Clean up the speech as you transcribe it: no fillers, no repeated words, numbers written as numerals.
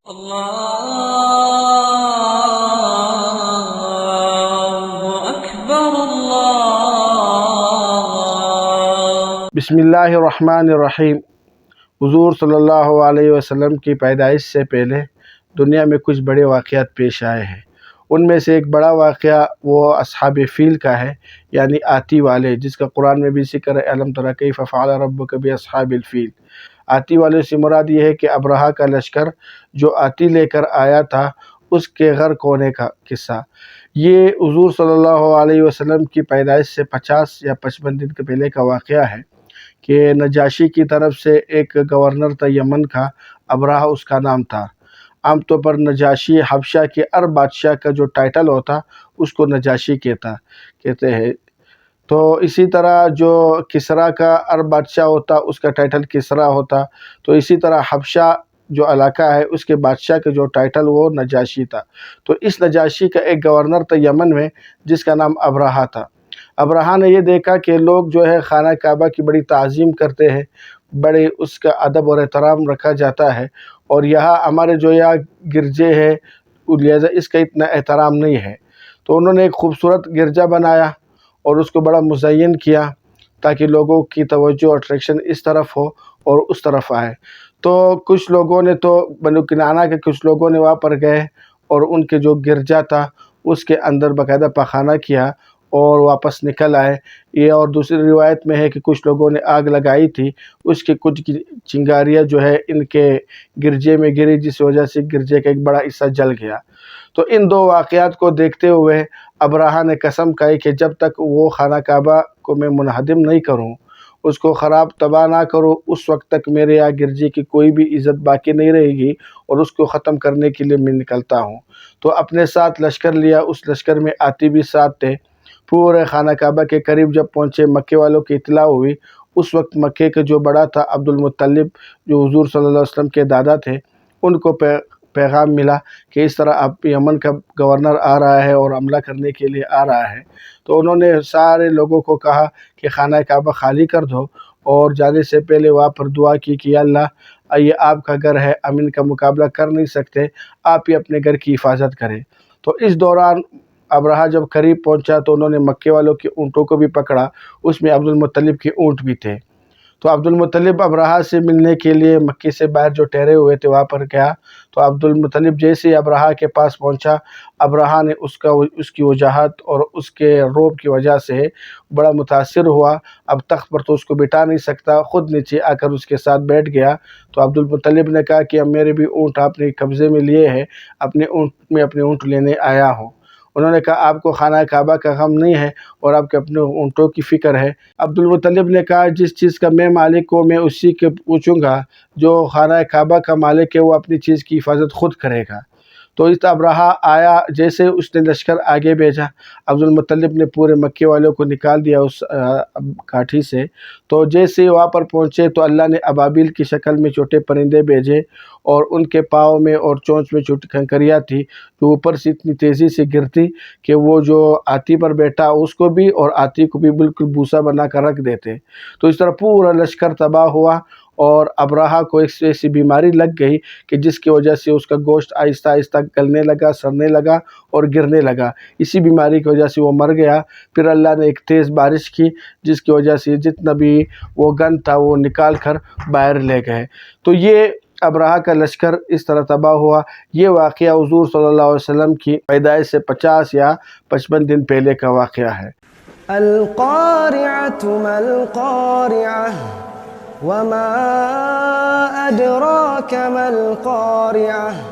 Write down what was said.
اللہ اکبر اللہ۔ بسم اللہ الرحمن الرحیم۔ حضور صلی اللہ علیہ وسلم کی پیدائش سے پہلے دنیا میں کچھ بڑے واقعات پیش آئے ہیں۔ ان میں سے ایک بڑا واقعہ وہ اصحاب فیل کا ہے، یعنی آتی والے، جس کا قرآن میں بھی ذکر ہے، الم تر کیف فعل ربک باصحاب الفیل۔ آتی والے سے مراد یہ ہے کہ ابرہہ کا لشکر جو آتی لے کر آیا تھا، اس کے غرق ہونے کا قصہ۔ یہ حضور صلی اللہ علیہ وسلم کی پیدائش سے 50 یا 55 دن کے پہلے کا واقعہ ہے کہ نجاشی کی طرف سے ایک گورنر تھا یمن کا، ابرہہ اس کا نام تھا۔ عام طور پر نجاشی حبشہ کے عرب بادشاہ کا جو ٹائٹل ہوتا اس کو نجاشی کہتے ہیں۔ تو اسی طرح جو کسریٰ کا عرب بادشاہ ہوتا اس کا ٹائٹل کسریٰ ہوتا، تو اسی طرح حبشہ جو علاقہ ہے اس کے بادشاہ کا جو ٹائٹل وہ نجاشی تھا۔ تو اس نجاشی کا ایک گورنر تھا یمن میں جس کا نام ابرہہ تھا۔ ابرہہ نے یہ دیکھا کہ لوگ جو ہے خانہ کعبہ کی بڑی تعظیم کرتے ہیں، بڑے اس کا ادب اور احترام رکھا جاتا ہے، اور یہاں ہمارے جو یہاں گرجے ہیں لہذا اس کا اتنا احترام نہیں ہے۔ تو انہوں نے ایک خوبصورت گرجا بنایا اور اس کو بڑا مزین کیا تاکہ لوگوں کی توجہ اور اٹریکشن اس طرف ہو اور اس طرف آئے۔ تو کچھ لوگوں نے تو بنو کنانہ کے کچھ لوگوں نے وہاں پر گئے اور ان کے جو گرجا تھا اس کے اندر باقاعدہ پخانہ کیا اور واپس نکل آئے۔ یہ اور دوسری روایت میں ہے کہ کچھ لوگوں نے آگ لگائی تھی، اس کے کچھ چنگاریاں جو ہے ان کے گرجے میں گری، جس وجہ سے گرجے کا ایک بڑا حصہ جل گیا۔ تو ان دو واقعات کو دیکھتے ہوئے ابرہہ نے قسم کھائی کہ جب تک وہ خانہ کعبہ کو میں منہدم نہیں کروں، اس کو خراب تباہ نہ کروں، اس وقت تک میرے یہاں گرجے کی کوئی بھی عزت باقی نہیں رہے گی، اور اس کو ختم کرنے کے لیے میں نکلتا ہوں۔ تو اپنے ساتھ لشکر لیا، اس لشکر میں آتی بھی ساتھ تھے۔ پورے خانہ کعبہ کے قریب جب پہنچے، مکے والوں کی اطلاع ہوئی۔ اس وقت مکے کے جو بڑا تھا عبد المطلب، جو حضور صلی اللہ علیہ وسلم کے دادا تھے، ان کو پیغام ملا کہ اس طرح اب یمن کا گورنر آ رہا ہے اور حملہ کرنے کے لیے آ رہا ہے۔ تو انہوں نے سارے لوگوں کو کہا کہ خانہ کعبہ خالی کر دو، اور جانے سے پہلے وہاں پر دعا کی کہ یا اللہ، یہ آپ کا گھر ہے، ہم ان کا مقابلہ کر نہیں سکتے، آپ ہی اپنے گھر کی حفاظت کریں۔ تو اس دوران ابرہہ جب قریب پہنچا تو انہوں نے مکے والوں کے اونٹوں کو بھی پکڑا، اس میں عبد المطلب کے اونٹ بھی تھے۔ تو عبد المطلب ابرہہ سے ملنے کے لیے مکے سے باہر جو ٹھہرے ہوئے تھے وہاں پر گیا۔ تو عبد المطلب جیسے ہی ابرہہ کے پاس پہنچا، ابرہہ نے اس کی وجاہت اور اس کے رعب کی وجہ سے بڑا متاثر ہوا۔ اب تخت پر تو اس کو بٹھا نہیں سکتا، خود نیچے آ کر اس کے ساتھ بیٹھ گیا۔ تو عبد المطلب نے کہا کہ اب میرے بھی اونٹ آپ نے قبضے میں لیے ہیں، اپنے اونٹ لینے آیا ہوں۔ انہوں نے کہا آپ کو خانہ کعبہ کا غم نہیں ہے اور آپ کے اپنے اونٹوں کی فکر ہے۔ عبد المطلب نے کہا جس چیز کا میں مالک ہوں میں اسی کے پوچھوں گا، جو خانہ کعبہ کا مالک ہے وہ اپنی چیز کی حفاظت خود کرے گا۔ تو اس ابرہہ آیا، جیسے اس نے لشکر آگے بھیجا، عبد المطلب نے پورے مکے والوں کو نکال دیا اس کاٹھی سے۔ تو جیسے وہاں پر پہنچے تو اللہ نے ابابیل کی شکل میں چھوٹے پرندے بھیجے، اور ان کے پاؤں میں اور چونچ میں چھوٹی کنکریاں تھی جو اوپر سے اتنی تیزی سے گرتی کہ وہ جو ہاتھی پر بیٹھا اس کو بھی اور ہاتھی کو بھی بالکل بوسا بنا کر رکھ دیتے۔ تو اس طرح پورا لشکر تباہ ہوا، اور ابرہہ کو ایک ایسی بیماری لگ گئی کہ جس کی وجہ سے اس کا گوشت آہستہ آہستہ گلنے لگا، سڑنے لگا اور گرنے لگا۔ اسی بیماری کی وجہ سے وہ مر گیا۔ پھر اللہ نے ایک تیز بارش کی جس کی وجہ سے جتنا بھی وہ گند تھا وہ نکال کر باہر لے گئے۔ تو یہ ابرہہ کا لشکر اس طرح تباہ ہوا۔ یہ واقعہ حضور صلی اللہ علیہ وسلم کی پیدائش سے 50 یا 55 دن پہلے کا واقعہ ہے۔ القارعة ما القارعة وما أدراك ما القارعة